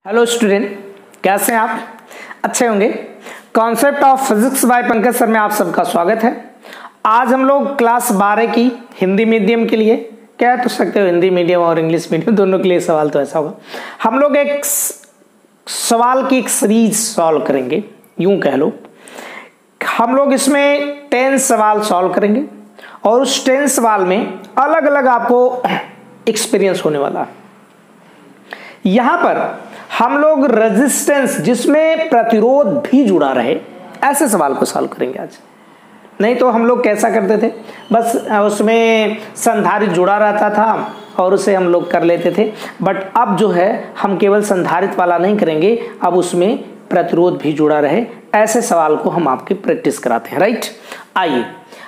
Hello student, कैसे हैं आप? अच्छे होंगे। Concept of physics bye Pankaj sir में आप सबका स्वागत है। आज हम लोग क्लास 12 की हिंदी मीडियम के लिए, कह तो सकते हो हिंदी मीडियम और इंग्लिश मीडियम दोनों के लिए सवाल तो ऐसा होगा, हम लोग एक सवाल की एक सीरीज सॉल्व करेंगे। यूं कह लो हम लोग इसमें 10 सवाल सॉल्व करेंगे और उस 10 सवाल में अलग अलग आपको एक्सपीरियंस होने वाला है। यहां पर हम लोग रेजिस्टेंस, जिसमें प्रतिरोध भी जुड़ा रहे, ऐसे सवाल को सॉल्व करेंगे आज। नहीं तो हम लोग कैसा करते थे, बस उसमें संधारित्र जुड़ा रहता था और उसे हम लोग कर लेते थे। बट अब जो है हम केवल संधारित्र वाला नहीं करेंगे, अब उसमें प्रतिरोध भी जुड़ा रहे, ऐसे सवाल को हम आपके प्रैक्टिस कराते हैं। राइट, आइए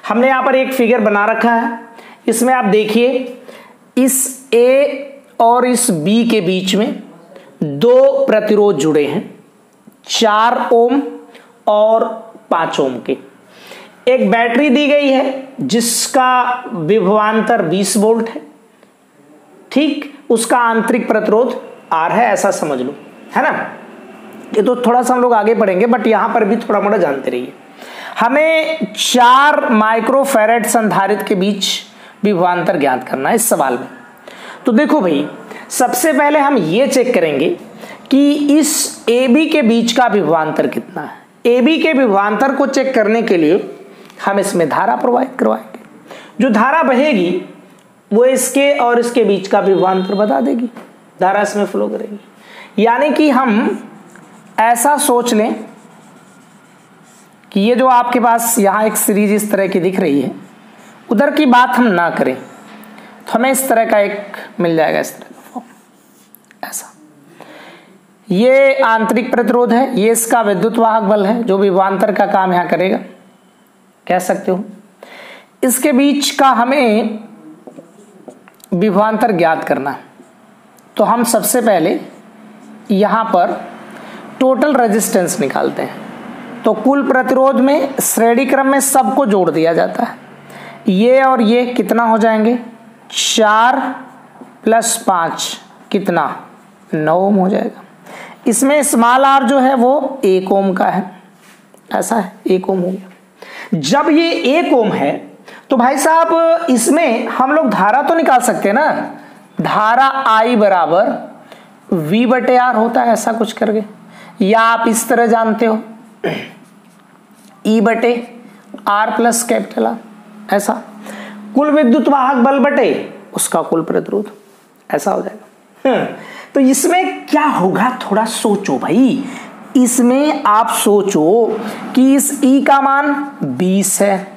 हमने यहाँ पर एक फिगर बना रखा है। इसमें आप देखिए, इस ए और इस बी के बीच में दो प्रतिरोध जुड़े हैं, 4 ओम और 5 ओम के। एक बैटरी दी गई है जिसका विभवांतर 20 वोल्ट है, ठीक, उसका आंतरिक प्रतिरोध R है, ऐसा समझ लो, है ना। ये तो थोड़ा सा हम लोग आगे पढ़ेंगे, बट यहां पर भी थोड़ा मोड़ा जानते रहिए। हमें 4 माइक्रोफैराड संधारित्र के बीच विभवांतर ज्ञात करना है इस सवाल में। तो देखो भाई, सबसे पहले हम ये चेक करेंगे कि इस AB के बीच का विभवांतर कितना है। AB के विभवांतर को चेक करने के लिए हम इसमें धारा प्रवाहित करवाएंगे। जो धारा बहेगी वो इसके और इसके बीच का विभवांतर बता देगी, धारा इसमें फ्लो करेगी। यानी कि हम ऐसा सोच लें कि ये जो आपके पास यहाँ एक सीरीज इस तरह की दिख रही है, उधर की बात हम ना करें तो हमें इस तरह का एक मिल जाएगा, इस तरह का फॉर्म, ऐसा। ये आंतरिक प्रतिरोध है, ये इसका विद्युत वाहक बल है जो विभवांतर का काम यहाँ करेगा, कह सकते हो। इसके बीच का हमें विभवांतर ज्ञात करना है। तो हम सबसे पहले यहाँ पर टोटल रेजिस्टेंस निकालते हैं। तो कुल प्रतिरोध में श्रेणी क्रम में सबको जोड़ दिया जाता है। ये और ये कितना हो जाएंगे, 4 + 5 कितना, 9 ओम हो जाएगा। इसमें स्मॉल r जो है वो 1 ओम का है, ऐसा है, 1 ओम हो गया। जब ये 1 ओम है तो भाई साहब इसमें हम लोग धारा तो निकाल सकते हैं ना। धारा I बराबर V/R होता है, ऐसा कुछ करके, या आप इस तरह जानते हो E/R + कैपिटल R, ऐसा। कुल विद्युत वाहक बल बटे उसका कुल प्रतिरोध, ऐसा हो जाएगा। तो इसमें क्या होगा, थोड़ा सोचो भाई। इसमें आप सोचो कि इस E का मान 20 है,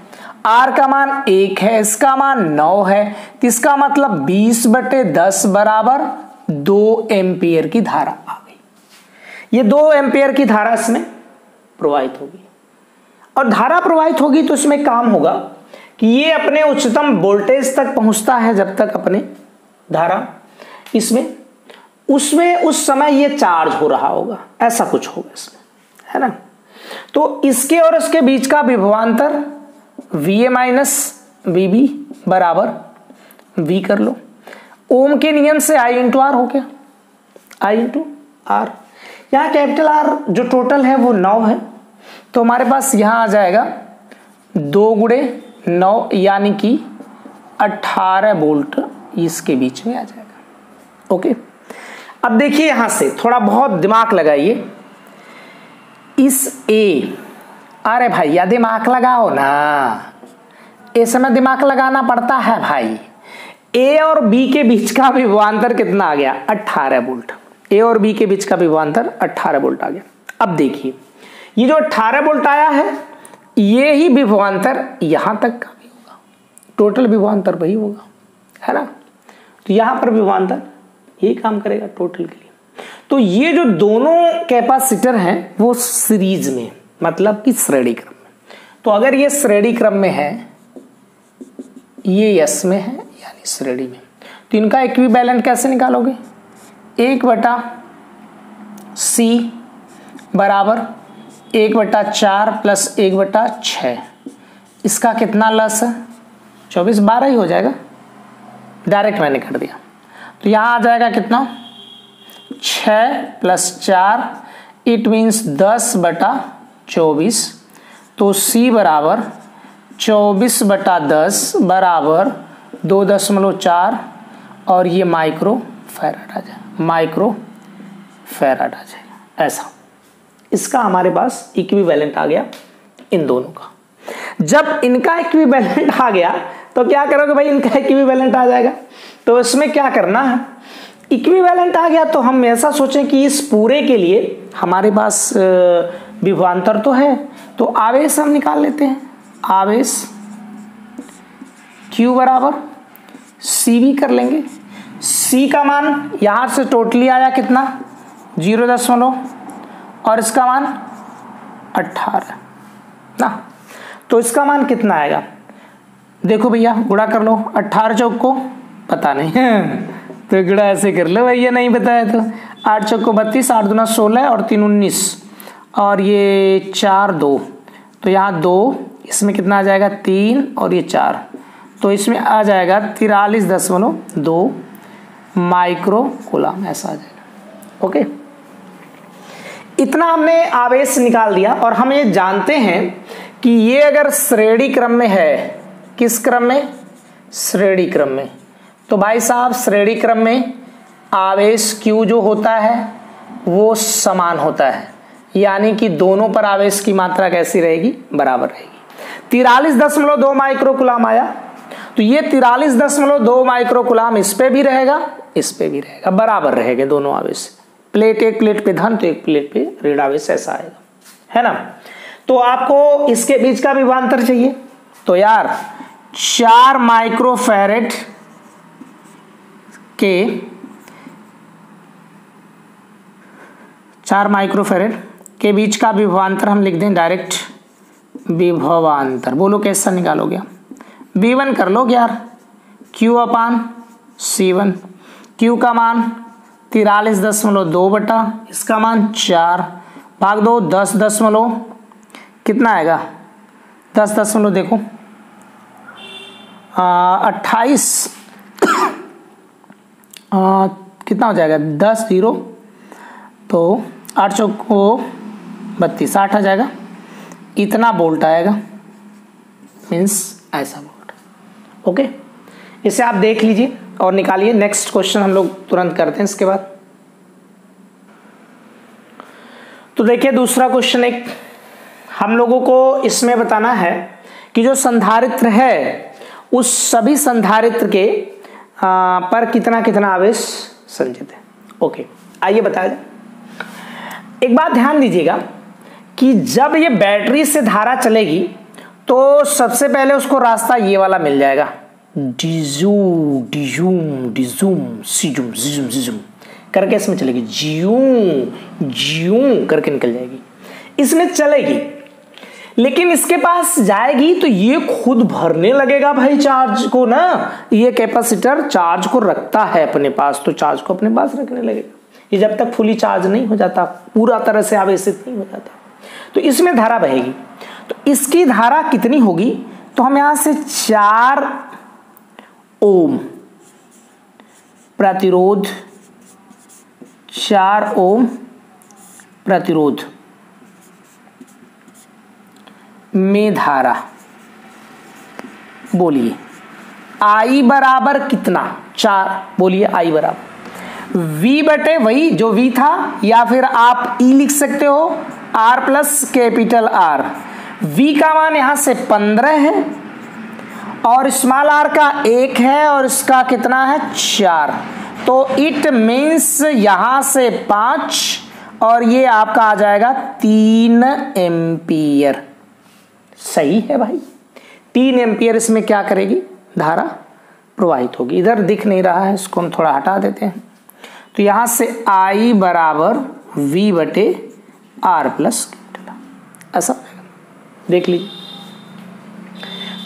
R का मान 1 है, इसका मान 9 है, तो इसका मतलब 20/10 बराबर 2 एम्पियर की धारा आ गई। ये 2 एम्पियर की धारा इसमें प्रवाहित होगी, और धारा प्रवाहित होगी तो इसमें काम होगा कि ये अपने उच्चतम वोल्टेज तक पहुंचता है जब तक अपने धारा इसमें, उसमें उस समय ये चार्ज हो रहा होगा, ऐसा कुछ होगा इसमें, है ना। तो इसके और इसके बीच का विभवांतर VA - VB बराबर V कर लो। ओम के नियम से I × R हो गया, I × R। यहाँ कैपिटल R जो टोटल है वो 9 है, तो हमारे पास यहाँ आ जाएगा 2 × 9 यानी कि 18 वोल्ट इसके बीच में आ जाएगा। ओके, अब देखिए यहां से थोड़ा बहुत दिमाग लगाइए। इस A, अरे भैया दिमाग लगाओ ना, इस समय दिमाग लगाना पड़ता है भाई। A और B के बीच का विभवांतर कितना आ गया, 18 वोल्ट। A और B के बीच का विभवांतर 18 वोल्ट आ गया। अब देखिए, ये जो 18 वोल्ट आया है, ये ही विभवांतर यहां तक का भी होगा, टोटल विभवांतर वही होगा, है ना। तो यहां पर विभवांतर यही काम करेगा टोटल के लिए। तो ये जो दोनों कैपेसिटर हैं वो सीरीज में, मतलब कि श्रेणी क्रम में। तो अगर ये श्रेणी क्रम में है, ये S में है यानी श्रेणी में, तो इनका इक्विवेलेंट कैसे निकालोगे, 1/C बराबर 1/4 + 1/6। इसका कितना लस है, 24, 12 ही हो जाएगा, डायरेक्ट मैंने कर दिया। तो यहाँ आ जाएगा कितना, 6 + 4 इट मीन्स 10/24। तो C बराबर 24/10 बराबर 2.4 और ये माइक्रो फैराड आ जाए, माइक्रो फैराड आ जाएगा। ऐसा इसका हमारे पास इक्विवेलेंट आ गया इन दोनों का। जब इनका इक्विवेलेंट आ गया तो क्या करोगे भाई, इनका इक्विवेलेंट आ जाएगा। तो इसमें क्या करना है, इक्विवेलेंट आ गया तो हम ऐसा सोचें कि इस पूरे के लिए हमारे पास विभवांतर तो है, तो आवेश हम निकाल लेते हैं। आवेश Q बराबर CV कर लेंगे। C का मान यहां से टोटली आया कितना 0 और इसका मान 18 ना, तो इसका मान कितना आएगा, देखो भैया गुणा कर लो। 18 चौक को पता नहीं तो गुणा ऐसे कर लो भैया, नहीं बताया तो 8 चौक को 32, 8 दूना 16 और 3 19 और ये 4 2, तो यहाँ 2, इसमें कितना आ जाएगा 3 और ये 4, तो इसमें आ जाएगा 43.2 माइक्रो कूलम, ऐसा आ जाएगा। ओके, इतना हमने आवेश निकाल दिया और हम ये जानते हैं कि ये अगर श्रेणी क्रम में है, किस क्रम में, श्रेणी क्रम में, तो भाई साहब श्रेणी क्रम में आवेश Q जो होता है वो समान होता है, यानी कि दोनों पर आवेश की मात्रा कैसी रहेगी, बराबर रहेगी। 43.2 माइक्रो कूलम आया, तो ये 43.2 माइक्रो कूलम इस पे भी रहेगा, इस पे भी रहेगा, बराबर रहेंगे दोनों आवेश। प्लेट, एक प्लेट पे धन तो एक प्लेट पे ऋण आवेश, ऐसा आएगा, है ना। तो आपको इसके बीच का विभवांतर चाहिए, तो यार 4 माइक्रोफैरेड के 4 माइक्रोफैरेड के बीच का विभवांतर हम लिख दें डायरेक्ट, विभवांतर बोलो कैसा निकालोगे, V1 कर लो यार, Q/C1, Q का मान 43.2 बटा इसका मान 4 भाग 2 10 दशमलव कितना आएगा, 10 दशमलव देखो 28 कितना हो जाएगा 10 0, तो 8 चौक को 32, 60 आ जाएगा, इतना वोल्ट आएगा, मीन्स ऐसा वोल्ट। ओके, इसे आप देख लीजिए और निकालिए। नेक्स्ट क्वेश्चन हम लोग तुरंत करते हैं इसके बाद। तो देखिए दूसरा क्वेश्चन, एक हम लोगों को इसमें बताना है कि जो संधारित्र है उस सभी संधारित्र के पर कितना कितना आवेश संचित है। ओके, आइए बताया जाए। एक बात ध्यान दीजिएगा कि जब ये बैटरी से धारा चलेगी तो सबसे पहले उसको रास्ता ये वाला मिल जाएगा, डिजूम डिजूम डिजूम सिजुम जिजुम जिजुम करके इसमें चलेगी, ज्यूं ज्यूं करके निकल जाएगी, इसमें चलेगी। लेकिन इसके पास जाएगी तो ये खुद भरने लगेगा भाई चार्ज को ना, ये कैपेसिटर चार्ज को रखता है अपने पास, तो चार्ज को अपने पास रखने लगेगा। ये जब तक फुली चार्ज नहीं हो जाता, पूरा तरह से आवेशित नहीं हो जाता, तो इसमें धारा बहेगी। तो इसकी धारा कितनी होगी, तो हम यहां से 4 ओम प्रतिरोध, 4 ओम प्रतिरोध में धारा, बोलिए I बराबर कितना, 4, बोलिए I बराबर V बटे वही जो V था, या फिर आप E लिख सकते हो R plus capital R। V का मान यहां से 15 है और स्मॉल r का 1 है और इसका कितना है 4, तो इट मीन्स यहां से 5 और ये आपका आ जाएगा 3 एम्पियर। सही है भाई, 3 एम्पियर इसमें क्या करेगी, धारा प्रवाहित होगी। इधर दिख नहीं रहा है, इसको हम थोड़ा हटा देते हैं। तो यहां से I बराबर V बटे R प्लस ऐसा देख लीजिए।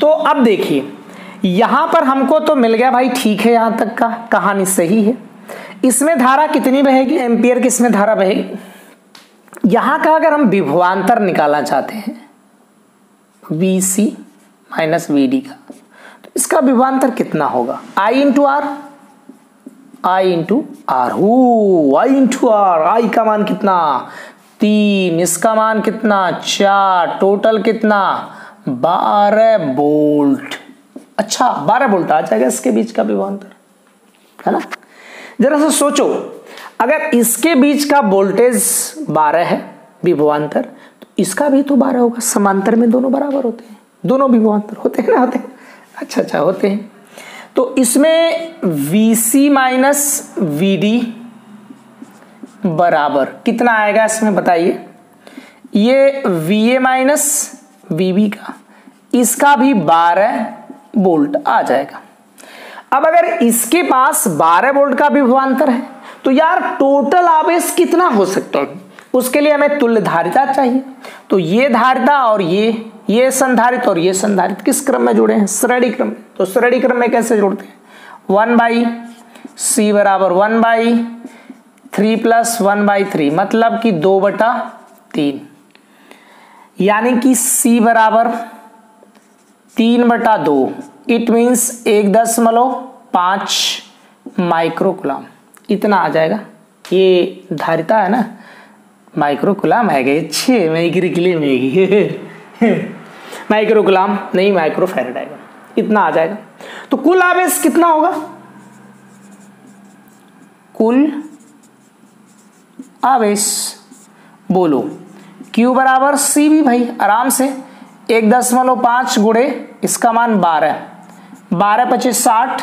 तो अब देखिए यहां पर हमको तो मिल गया भाई, ठीक है, यहां तक का कहानी सही है। इसमें धारा कितनी बहेगी, एम्पियर की इसमें धारा बहेगी। यहां का अगर हम विभवांतर निकालना चाहते हैं VC माइनस VD का, तो इसका विभवांतर कितना होगा, I into R, I into R. I into R, I का मान कितना 3, इसका मान कितना 4, टोटल कितना 12 वोल्ट। अच्छा 12 वोल्ट आ जाएगा इसके बीच का विभवांतर, है ना। जरा सा सोचो, अगर इसके बीच का वोल्टेज 12 है विभवांतर, तो इसका भी तो 12 होगा। समांतर में दोनों बराबर होते हैं, दोनों विभवांतर होते हैं ना, होते हैं। अच्छा होते हैं। तो इसमें VC माइनस VD बराबर कितना आएगा इसमें बताइए। ये VA माइनस VB का, इसका भी 12 वोल्ट आ जाएगा। अब अगर इसके पास 12 वोल्ट का विभवांतर है तो यार टोटल आवेश कितना हो सकता है, उसके लिए हमें तुल्य धारिता चाहिए। तो ये धारिता और ये संधारित और ये संधारित किस क्रम में जुड़े हैं, श्रेणी क्रम में। तो श्रेणी क्रम में कैसे जोड़ते हैं, 1/C बराबर 1/3 प्लस 1/3, मतलब कि 2/3, यानी कि C बराबर 3/2। इट मीन्स 1.5 माइक्रोकुलाम इतना आ जाएगा। ये धारिता है ना, माइक्रोकुलाम है गए 6 माइक्रोकुलाम नहीं माइक्रोफैराड आएगा, इतना आ जाएगा। तो कुल आवेश कितना होगा, कुल आवेश बोलो Q बराबर C भी भाई आराम से 1.5 गुणे इसका मान 12, 12 25 60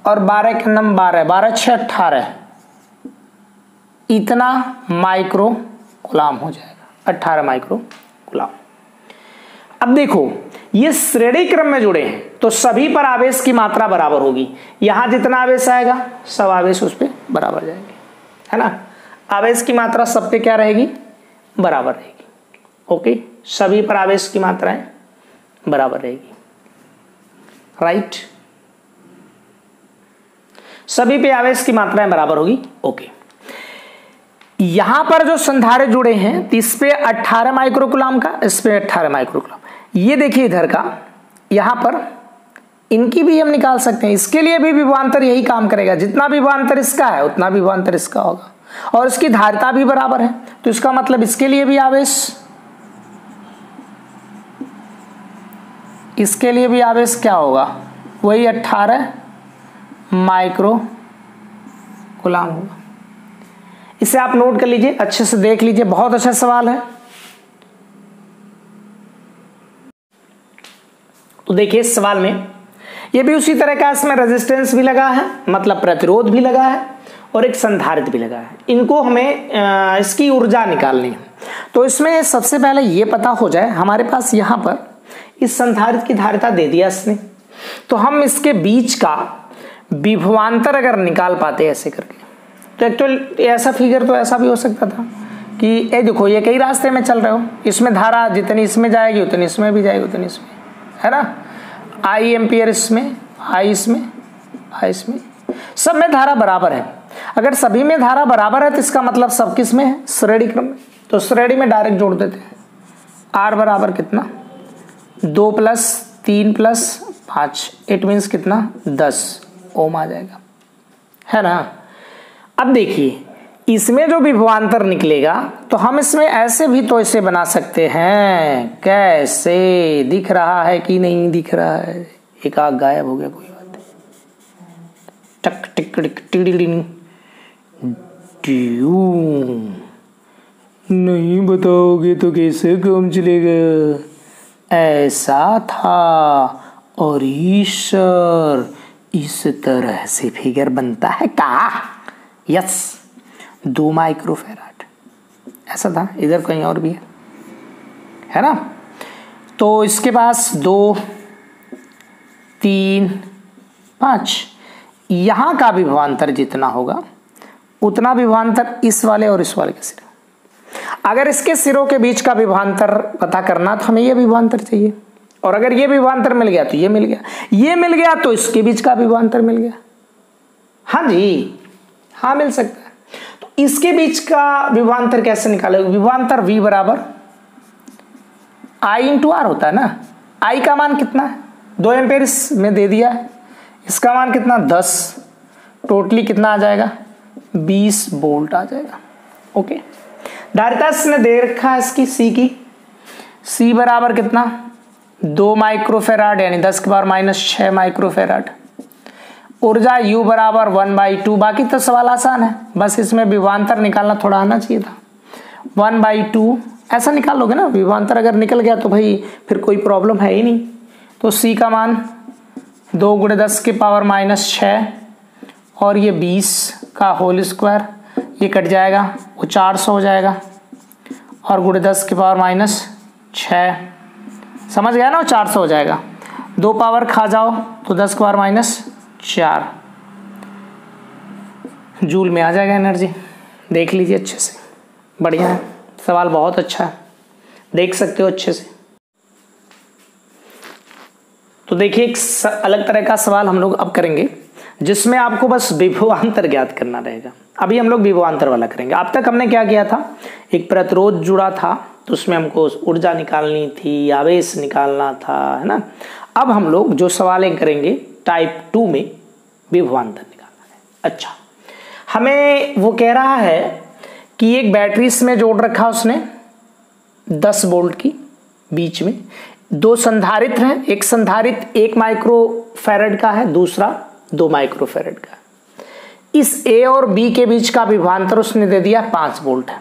और 12 के नम 12, 12 6 18, इतना माइक्रो गुलाम हो जाएगा, 18 माइक्रो गुलाम। अब देखो ये श्रेणी क्रम में जुड़े हैं तो सभी पर आवेश की मात्रा बराबर होगी। यहां जितना आवेश आएगा सब आवेश उस पर बराबर जाएंगे, है ना। आवेश की मात्रा सब पे क्या रहेगी, बराबर रहेगी। ओके, सभी पर आवेश की मात्राएं बराबर रहेगी, राइट। सभी पे आवेश की मात्राएं बराबर होगी। ओके, यहां पर जो संधारित्र जुड़े हैं इस पे 18 माइक्रोकुलाम का, इस पे 18 माइक्रोकुलाम। ये देखिए इधर का, यहां पर इनकी भी हम निकाल सकते हैं। इसके लिए भी विभवांतर यही काम करेगा, जितना विभवांतर इसका है उतना विभवांतर इसका होगा, और इसकी धारिता भी बराबर है। तो इसका मतलब इसके लिए भी आवेश, इसके लिए भी आवेश क्या होगा, वही 18 माइक्रोकुलाम होगा। इसे आप नोट कर लीजिए, अच्छे से देख लीजिए, बहुत अच्छा सवाल है। तो देखिए इस सवाल में ये भी उसी तरह का, इसमें रेजिस्टेंस भी लगा है, मतलब प्रतिरोध भी लगा है, और एक संधारित्र भी लगा है। इनको हमें इसकी ऊर्जा निकालनी है। तो इसमें सबसे पहले ये पता हो जाए, हमारे पास यहाँ पर इस संधारित्र की धारिता दे दिया इसने, तो हम इसके बीच का विभवांतर अगर निकाल पाते ऐसे करके, तो एक्चुअल ऐसा फिगर तो ऐसा भी हो सकता था कि ये देखो ये कई रास्ते में चल रहे हो, इसमें धारा जितनी इसमें जाएगी उतनी इसमें भी जाएगी, उतनी इसमें, है ना। I एम्पियर इसमें, I इसमें, I इसमें, सब में धारा बराबर है। अगर सभी में धारा बराबर है तो इसका मतलब सब किस में है, श्रेणी क्रम में। तो श्रेणी में डायरेक्ट जोड़ देते हैं। R बराबर कितना 2 + 3 + 5, इट मीन्स कितना 10 ओम आ जाएगा, है ना। अब देखिए इसमें जो विभवांतर निकलेगा तो हम इसमें ऐसे भी तो इसे बना सकते हैं, कैसे, दिख रहा है कि नहीं दिख रहा है, एक आग गायब हो गया, कोई बात नहीं, टक टिक टिक टिडिडिंग नहीं बताओगे तो कैसे काम चलेगा, ऐसा था। और ईश्वर इस तरह से फिगर बनता है का, यस 2 माइक्रोफैराड, ऐसा था। इधर कहीं और भी है ना। तो इसके पास 2 3 5, यहां का विभवांतर जितना होगा उतना विभवांतर इस वाले और इस वाले के सिरे। अगर इसके सिरों के बीच का विभवांतर पता करना तो हमें यह विभवांतर चाहिए, और अगर ये विभवांतर मिल गया तो ये मिल गया, ये मिल गया तो इसके बीच का विभवांतर मिल गया। हाँ जी, हाँ मिल सकता है। तो इसके बीच का विभवांतर कैसे निकालेंगे, विभवांतर V बराबर I इंटू R होता है ना। I का मान कितना है, 2 एम्पेयर में दे दिया है, इसका मान कितना 10, टोटली कितना आ जाएगा 20 वोल्ट आ जाएगा। ओके, धारिता इसने दे रखा है इसकी सी की, सी बराबर कितना 2 माइक्रोफेराड यानी 10⁻⁻⁶ माइक्रोफेराड। ऊर्जा U बराबर 1/2। बाकी तो सवाल आसान है, बस इसमें विभवांतर निकालना थोड़ा आना चाहिए था। 1/2 ऐसा निकाल लोगे ना, विभवांतर अगर निकल गया तो भाई फिर कोई प्रॉब्लम है ही नहीं। तो C का मान 2 × 10⁻⁻⁶ और ये 20 का होल स्क्वायर, ये कट जाएगा वो 400 हो जाएगा और × 10⁻⁻⁶, समझ गया ना, वो 400 हो जाएगा। 2 पावर खा जाओ तो 10⁻⁻⁴ जूल में आ जाएगा एनर्जी। देख लीजिए अच्छे से, बढ़िया है सवाल, बहुत अच्छा है, देख सकते हो अच्छे से। तो देखिए एक अलग तरह का सवाल हम लोग अब करेंगे जिसमें आपको बस विभवांतर ज्ञात करना रहेगा। अभी हम लोग विभवांतर वाला करेंगे। अब तक हमने क्या किया था, एक प्रतिरोध जुड़ा था तो उसमें हमको ऊर्जा निकालनी थी, आवेश निकालना था, है ना। अब हम लोग जो सवालें करेंगे टाइप 2 में विभवांतर निकालना है। अच्छा, हमें वो कह रहा है कि एक बैटरी इसमें जोड़ रखा उसने 10 वोल्ट की, बीच में 2 संधारित्र हैं, एक संधारित्र 1 माइक्रोफैरड का है, दूसरा 2 माइक्रोफैरड का है। इस A और B के बीच का विभवांतर उसने दे दिया 5 वोल्ट है।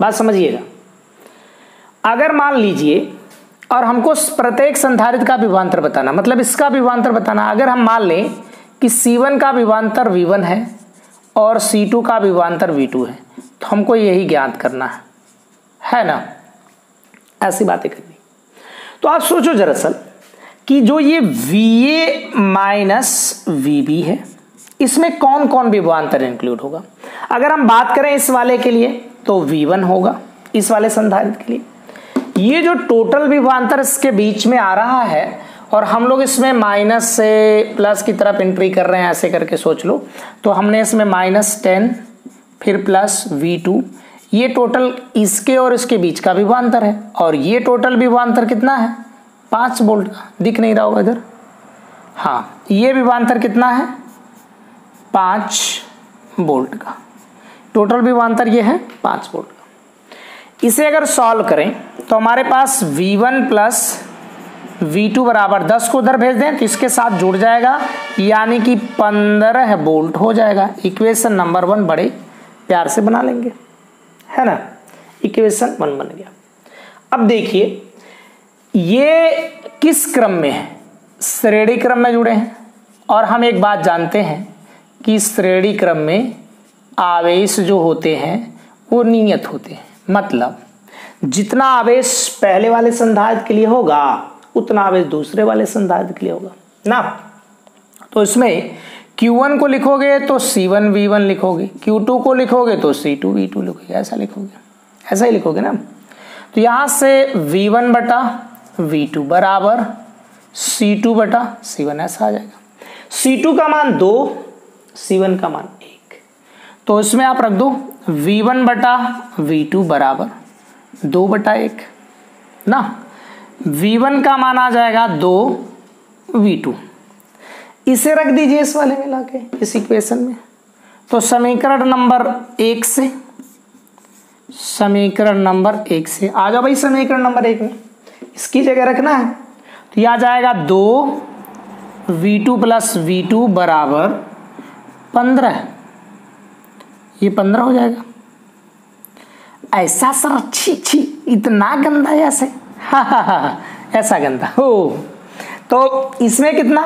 बात समझिएगा, अगर मान लीजिए और हमको प्रत्येक संधारित्र का विभवांतर बताना, मतलब इसका विभवांतर बताना, अगर हम मान लें कि C1 का विभवांतर V1 है और C2 का विभवांतर V2 है तो हमको यही ज्ञात करना है ना, ऐसी बातें करनी। तो आप सोचो दरअसल कि जो ये VA माइनस VB है इसमें कौन कौन विभवांतर इंक्लूड होगा। अगर हम बात करें इस वाले के लिए तो V1 होगा, इस वाले संधारित्र के लिए। ये जो टोटल विभवांतर इसके बीच में आ रहा है और हम लोग इसमें माइनस से प्लस की तरफ एंट्री कर रहे हैं, ऐसे करके सोच लो, तो हमने इसमें -10 फिर प्लस V2, ये टोटल इसके और इसके बीच का विभवांतर है और ये टोटल विभवांतर कितना है 5 वोल्ट का, दिख नहीं रहा होगा इधर, हाँ ये विभवांतर कितना है 5 वोल्ट का, टोटल विभवांतर ये है 5 वोल्ट का। इसे अगर सॉल्व करें तो हमारे पास V1 प्लस V2 बराबर 10 को उधर भेज दें तो इसके साथ जुड़ जाएगा, यानी कि 15 वोल्ट हो जाएगा। इक्वेशन नंबर 1 बड़े प्यार से बना लेंगे, है ना, इक्वेशन 1 बन गया। अब देखिए ये किस क्रम में है, श्रेणी क्रम में जुड़े हैं और हम एक बात जानते हैं कि श्रेणी क्रम में आवेश जो होते हैं वो नियत होते हैं, मतलब जितना आवेश पहले वाले संधारित्र के लिए होगा उतना आवेश दूसरे वाले संधारित्र के लिए होगा ना। तो इसमें Q1 को लिखोगे तो C1 V1 लिखोगे, Q2 को लिखोगे तो C2 V2 लिखोगे, ऐसा लिखोगे, ऐसा ही लिखोगे ना। तो यहां से V1 बटा V2 बराबर C2 बटा C1 ऐसा आ जाएगा। C2 का मान 2, C1 का मान 1, तो इसमें आप रख दो V1 बटा V2 बराबर 2 बटा 1 ना। V1 का मान आ जाएगा 2 V2, इसे रख दीजिए इस वाले में लाके इस इक्वेशन में। तो समीकरण नंबर 1 से, समीकरण नंबर 1 से आ जाओ भाई, समीकरण नंबर 1 में इसकी जगह रखना है तो यह आ जाएगा 2 V2 प्लस V2 बराबर 15, ये 15 हो जाएगा। ऐसा सर, छी इतना गंदा ऐसे, हा ऐसा गंदा हो। तो इसमें कितना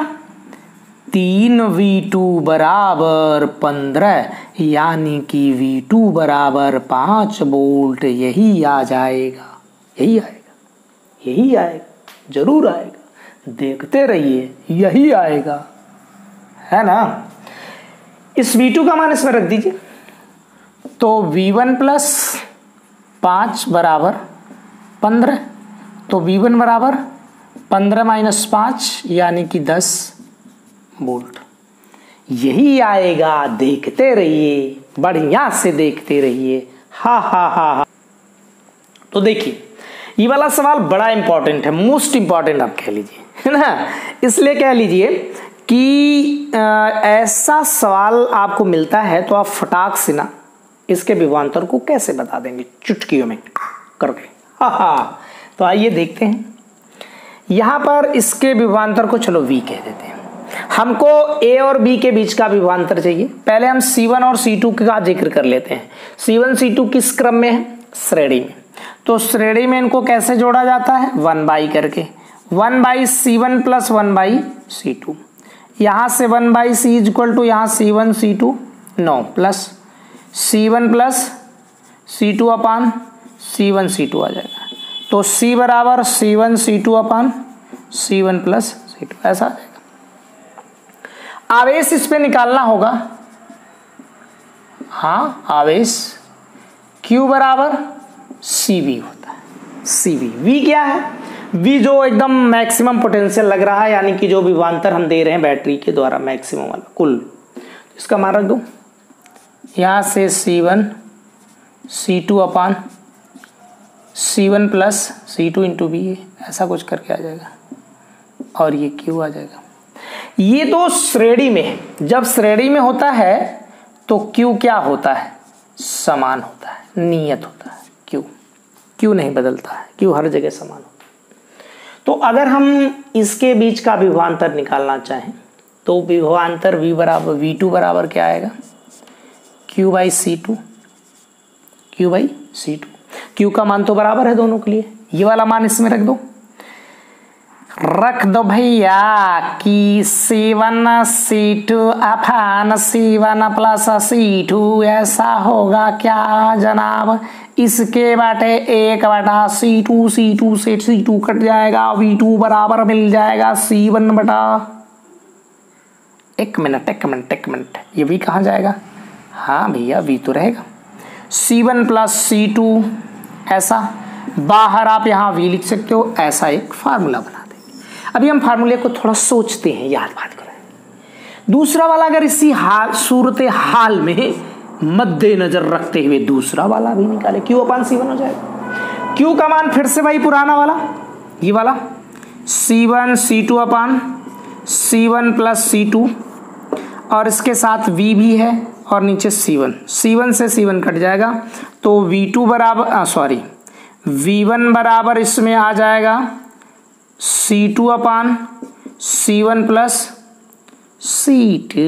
3 V2 बराबर 15, यानी कि V2 बराबर 5 वोल्ट, यही आ जाएगा, यही आएगा, यही आएगा, जरूर आएगा, देखते रहिए यही आएगा, है ना। इस V2 का मान इसमें रख दीजिए तो V1 प्लस 5 बराबर 15, तो V1 बराबर 15 माइनस 5 यानी कि 10 वोल्ट, यही आएगा, देखते रहिए, बढ़िया से देखते रहिए, हा हा हा हा। तो देखिए ये वाला सवाल बड़ा इंपॉर्टेंट है, मोस्ट इंपॉर्टेंट आप कह लीजिए, है ना। इसलिए कह लीजिए कि ऐसा सवाल आपको मिलता है तो आप फटाक से ना इसके विभवांतर को कैसे बता देंगे चुटकियों में करके। हाँ, तो आइए देखते हैं। यहां पर इसके विभवांतर को चलो v कह देते हैं। हमको a और b के बीच का विभवांतर चाहिए। पहले हम C1 और C2 का जिक्र कर लेते हैं। C1 C2 किस क्रम में है? श्रेणी में। तो श्रेणी में इनको कैसे जोड़ा जाता है? 1 करके 1/C1 प्लस 1/C2। यहां से 1/C इज इक्वल टू यहाँ C1 C2 9 plus C1 plus C2 अपान C1 C2 आ जाएगा। तो C बराबर C1 C2 अपान C1 प्लस C2 ऐसा आ जाएगा। आवेश इस पे निकालना होगा। हाँ, आवेश Q बराबर CV होता है। CV V क्या है? V जो एकदम मैक्सिमम पोटेंशियल लग रहा है, यानी कि जो विभवांतर हम दे रहे हैं बैटरी के द्वारा मैक्सिमम वाला कुल, इसका मान रख दो। यहाँ से C1 C2 अपान C1 plus C2 into B, ऐसा कुछ करके आ जाएगा और ये Q आ जाएगा। ये तो श्रेणी में है। जब श्रेणी में होता है तो Q क्या होता है? समान होता है, नियत होता है। Q नहीं बदलता है, Q हर जगह समान होता है। तो अगर हम इसके बीच का विभवांतर निकालना चाहें तो विभवांतर V2 बराबर क्या आएगा? Q/C2। Q का मान तो बराबर है दोनों के लिए, ये वाला मान इसमें रख दो भैया कि C1 C2 अपान C1 प्लस C2 ऐसा होगा क्या जनाब? इसके बाटे 1/C2 C2 से C2 कट जाएगा, V2 बराबर मिल जाएगा C1 बटा, एक मिनट, ये भी कहाँ जाएगा? हाँ भैया, V तो रहेगा C1 प्लस C2 ऐसा। बाहर आप यहाँ V लिख सकते हो, ऐसा एक फार्मूला बना देंगे। अभी हम फार्मूले को थोड़ा सोचते हैं, याद बात करें। दूसरा वाला अगर इसी सूरत हाल में मद्देनजर रखते हुए दूसरा वाला भी निकाले, Q अपान C1 हो जाएगा। Q का मान फिर से वही पुराना वाला, ये वाला C1 C2 अपान C1 प्लस C2 और इसके साथ V भी है और नीचे C1 से C1 कट जाएगा। तो V2 बराबर V1 बराबर इसमें आ जाएगा C2 अपान C1 प्लस C2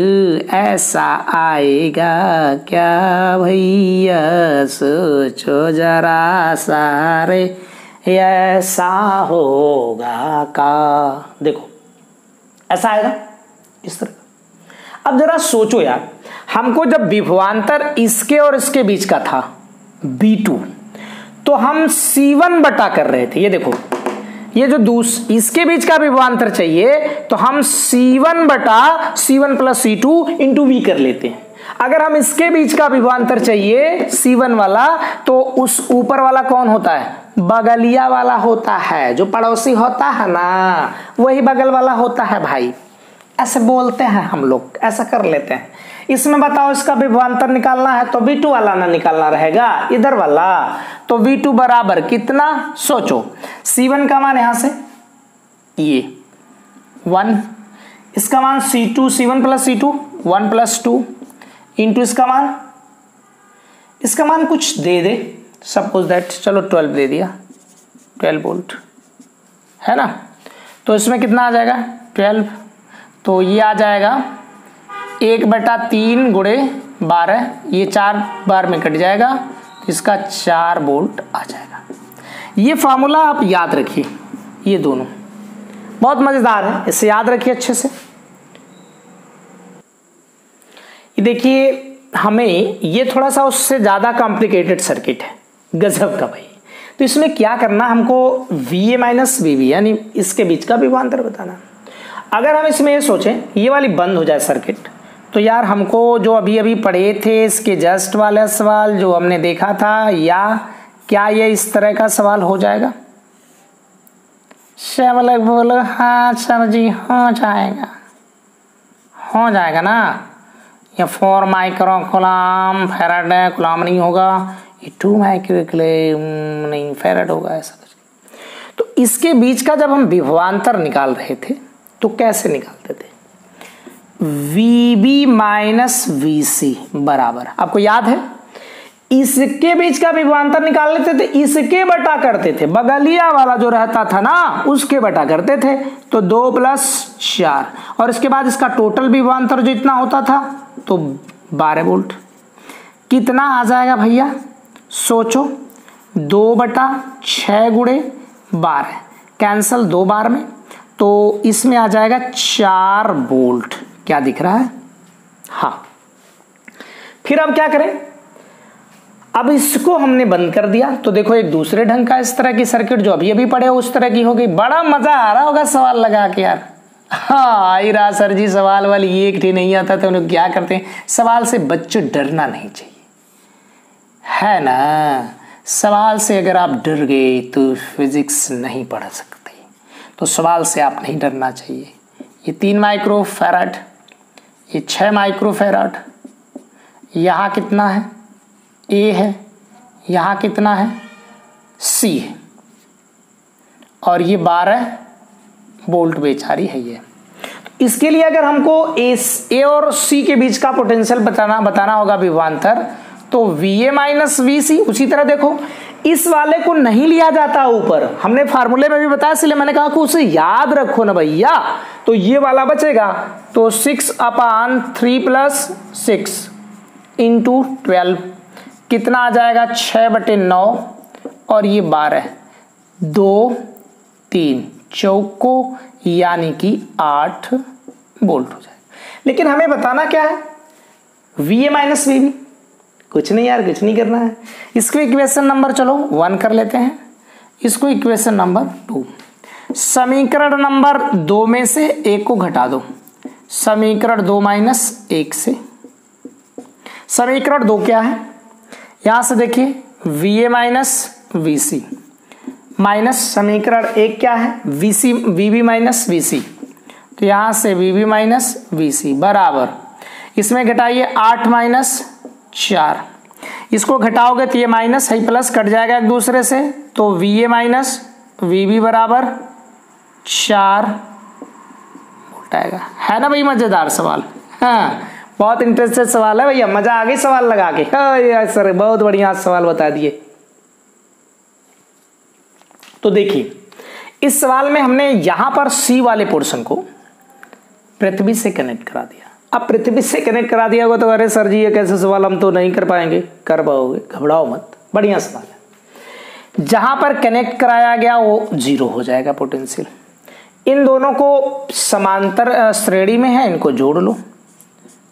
ऐसा आएगा क्या भैया? सोचो जरा सारे, ऐसा होगा का? देखो ऐसा आएगा इस तरह। अब जरा सोचो यार, हमको जब विभवांतर इसके और इसके बीच का था V2, तो हम C1 बटा कर रहे थे। ये देखो, ये जो इसके बीच का विभवांतर चाहिए तो हम C1 बटा C1 plus C2 into V कर लेते हैं। अगर हम इसके बीच का विभवांतर चाहिए C1 वाला, तो उस ऊपर वाला कौन होता है? बगलिया वाला होता है, जो पड़ोसी होता है ना, वही बगल वाला होता है भाई। ऐसे बोलते हैं हम लोग, ऐसा कर लेते हैं। इसमें बताओ, इसका विभवांतर निकालना है तो V2 वाला ना निकालना रहेगा, इधर वाला। तो V2 बराबर कितना? सोचो, C1 का मान यहां से ये 1, इसका मान C1 plus C2 1 plus 2 into इसका मान कुछ दे दे, सपोज दैट, चलो 12 दे दिया, 12 वोल्ट है ना। तो इसमें कितना आ जाएगा? 12। तो ये आ जाएगा 1/3 गुणे 12, ये 4 बार में कट जाएगा, इसका 4 वोल्ट आ जाएगा। ये फार्मूला आप याद रखिए, ये दोनों बहुत मजेदार है, इसे याद रखिए अच्छे से। ये देखिए, हमें ये थोड़ा सा उससे ज्यादा कॉम्प्लिकेटेड सर्किट है, गजब का भाई। तो इसमें क्या करना, हमको VA माइनस VB यानी इसके बीच का विभवांतर बताना। अगर हम इसमें ये सोचें ये वाली बंद हो जाए सर्किट, तो यार हमको जो अभी अभी पढ़े थे इसके जस्ट वाला सवाल जो हमने देखा था, या क्या ये इस तरह का सवाल हो जाएगा? शेवलक बोलो हाँ सर जी, हो जाएगा ना। ये 4 माइक्रो कूलम फैराड कूलम नहीं होगा, ये 2 माइक्रो कूलम नहीं फैराड होगा, ऐसा कुछ। तो इसके बीच का जब हम विभवांतर निकाल रहे थे तो कैसे निकालते थे? VB माइनस VC बराबर, आपको याद है इसके बीच का विभवांतर निकाल लेते थे, इसके बटा करते थे, बगलिया वाला जो रहता था ना उसके बटा करते थे, तो 2 + 4 और इसके बाद इसका टोटल विभवांतर जो इतना होता था तो 12 वोल्ट। कितना आ जाएगा भैया सोचो, 2/6 × 12 कैंसल 2 बार में, तो इसमें आ जाएगा 4 वोल्ट। क्या दिख रहा है? हाँ। फिर अब क्या करें, अब इसको हमने बंद कर दिया तो देखो एक दूसरे ढंग का इस तरह की सर्किट जो अभी अभी पढ़े उस तरह की हो गई। बड़ा मजा आ रहा होगा सवाल लगा के यार। हाँ आई रहा सर जी, सवाल वाली एक ही नहीं आता तो उन्हें क्या करते हैं, सवाल से बच्चों डरना नहीं चाहिए, है ना। सवाल से अगर आप डर गए तो फिजिक्स नहीं पढ़ सकते, तो सवाल से आप नहीं डरना चाहिए। ये 3 माइक्रोफैराड, ये 6 माइक्रोफैराड, यहाँ कितना है A है, यहाँ कितना है C है, और ये 12 वोल्ट बेचारी है ये। इसके लिए अगर हमको A और C के बीच का पोटेंशियल बताना होगा विभवांतर, तो VA माइनस VC। उसी तरह देखो इस वाले को नहीं लिया जाता ऊपर, हमने फार्मूले में भी बताया, इसलिए मैंने कहा कि उसे याद रखो ना भैया। तो ये वाला बचेगा, तो 6/3 + 6 × 12 कितना आ जाएगा 6/9 और ये 12, 2 3 चौको यानी कि 8 वोल्ट हो जाएगा। लेकिन हमें बताना क्या है, VA माइनस VB, कुछ नहीं यार, कुछ नहीं करना है। इसको इक्वेशन नंबर चलो 1 कर लेते हैं, इसको इक्वेशन नंबर 2। समीकरण नंबर 2 में से 1 को घटा दो, समीकरण 2 - 1 से। समीकरण 2 क्या है, यहां से देखिए VA माइनस VC माइनस समीकरण 1 क्या है VB माइनस VC, तो यहां से VB माइनस VC बराबर, इसमें घटाइए 8 - 4, इसको घटाओगे तो ये माइनस है प्लस कट जाएगा एक दूसरे से, तो VA माइनस VB बराबर 4 वोल्ट आएगा। है ना भाई मजेदार सवाल? हाँ बहुत इंटरेस्टेड सवाल है भैया, मजा आ गई सवाल लगा के। हाँ सर बहुत बढ़िया सवाल बता दिए। तो देखिए इस सवाल में हमने यहां पर C वाले पोर्शन को पृथ्वी से कनेक्ट करा दिया। अब पृथ्वी से कनेक्ट करा दिया होगा तो अरे सर जी ये कैसे सवाल, हम तो नहीं कर पाएंगे। कर पाओगे, घबराओ मत, बढ़िया सवाल है। जहां पर कनेक्ट कराया गया वो 0 हो जाएगा पोटेंशियल। इन दोनों को समांतर श्रेणी में है, इनको जोड़ लो,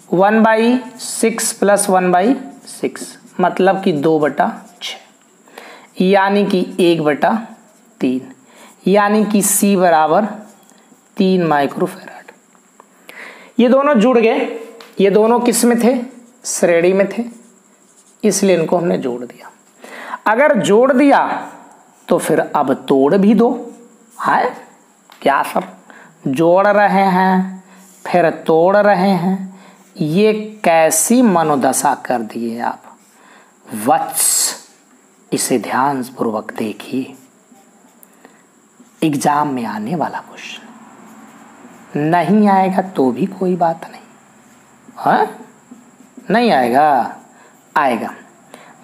1/6 + 1/6 मतलब कि 2/6 यानी कि 1/3 यानी कि C बराबर 3 माइक्रोफैराड। ये दोनों जुड़ गए, ये दोनों किस में थे, श्रेणी में थे, इसलिए इनको हमने जोड़ दिया। अगर जोड़ दिया तो फिर अब तोड़ भी दो। है क्या सर, जोड़ रहे हैं फिर तोड़ रहे हैं, ये कैसी मनोदशा कर दिए आप वत्स। इसे ध्यान पूर्वक देखिए, एग्जाम में आने वाला क्वेश्चन, नहीं आएगा तो भी कोई बात नहीं, हाँ नहीं आएगा, आएगा।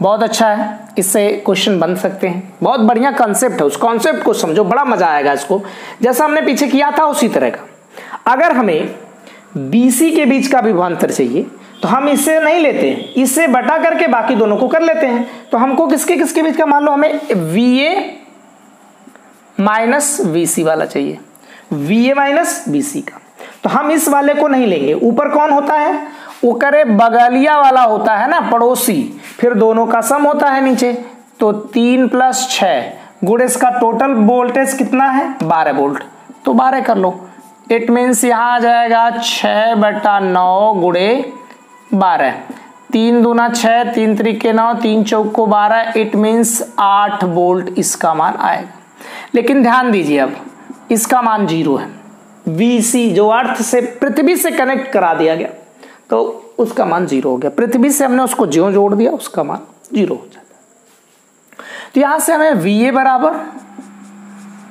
बहुत अच्छा है, इससे क्वेश्चन बन सकते हैं। बहुत बढ़िया कॉन्सेप्ट है, उस कॉन्सेप्ट को समझो, बड़ा मजा आएगा इसको, जैसा हमने पीछे किया था उसी तरह का। अगर हमें BC के बीच का विभवांतर चाहिए तो हम इससे नहीं लेते हैं, इससे बटा करके बाकी दोनों को कर लेते हैं। तो हमको किसके किसके बीच का, मान लो हमें VA माइनस VC वाला चाहिए, VA माइनस VC का, तो हम इस वाले को नहीं लेंगे। ऊपर कौन होता है, वो करे बगलिया वाला होता है ना, पड़ोसी, फिर दोनों का सम होता है नीचे, तो 3 + 6 गुणे इसका टोटल वोल्टेज कितना है 12 वोल्ट, तो 12 कर लो। इट मीन्स यहाँ आ जाएगा 6/9 गुणे 12, 3 दूना 6, 3 त्रिके 9, 3 चौको 12, इट मीन्स 8 वोल्ट इसका मान आएगा। लेकिन ध्यान दीजिए अब इसका मान 0 है, VC जो अर्थ से पृथ्वी से कनेक्ट करा दिया गया तो उसका मान 0 हो गया। पृथ्वी से हमने उसको ज्यों जोड़ दिया उसका मान 0 हो जाता है। तो यहां से हमें VA बराबर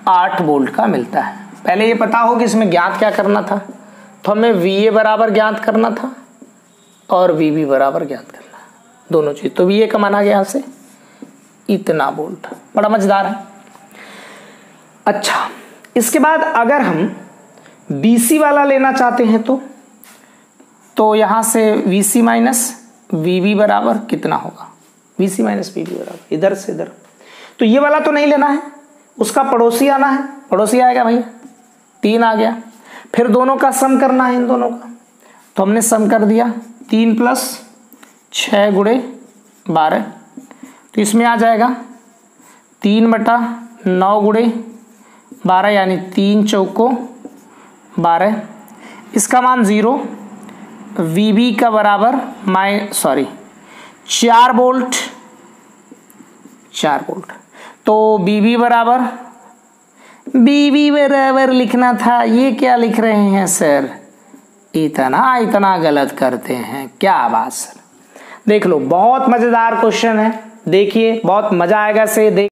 8 वोल्ट का मिलता है। पहले ये पता हो कि इसमें ज्ञात क्या करना था, तो हमें VA बराबर ज्ञात करना था और VB बराबर ज्ञात करना, दोनों चीज। तो VA का मान आ गया यहाँ से इतना वोल्ट। बड़ा मजेदार है। अच्छा, इसके बाद अगर हम BC वाला लेना चाहते हैं तो यहां से VC माइनस VB बराबर कितना होगा, VC माइनस VB बराबर इधर से इधर। तो ये वाला तो नहीं लेना है, उसका पड़ोसी आना है। पड़ोसी आएगा भैया 3 आ गया। फिर दोनों का सम करना है, इन दोनों का। तो हमने सम कर दिया 3 + 6 × 12। तो इसमें आ जाएगा 3/9 × 12 यानी 3 चौको 12। इसका मान 0। VB का बराबर 4 वोल्ट। तो BB बराबर लिखना था, ये क्या लिख रहे हैं सर, इतना गलत करते हैं, क्या बात सर। देख लो, बहुत मजेदार क्वेश्चन है, देखिए बहुत मजा आएगा से देख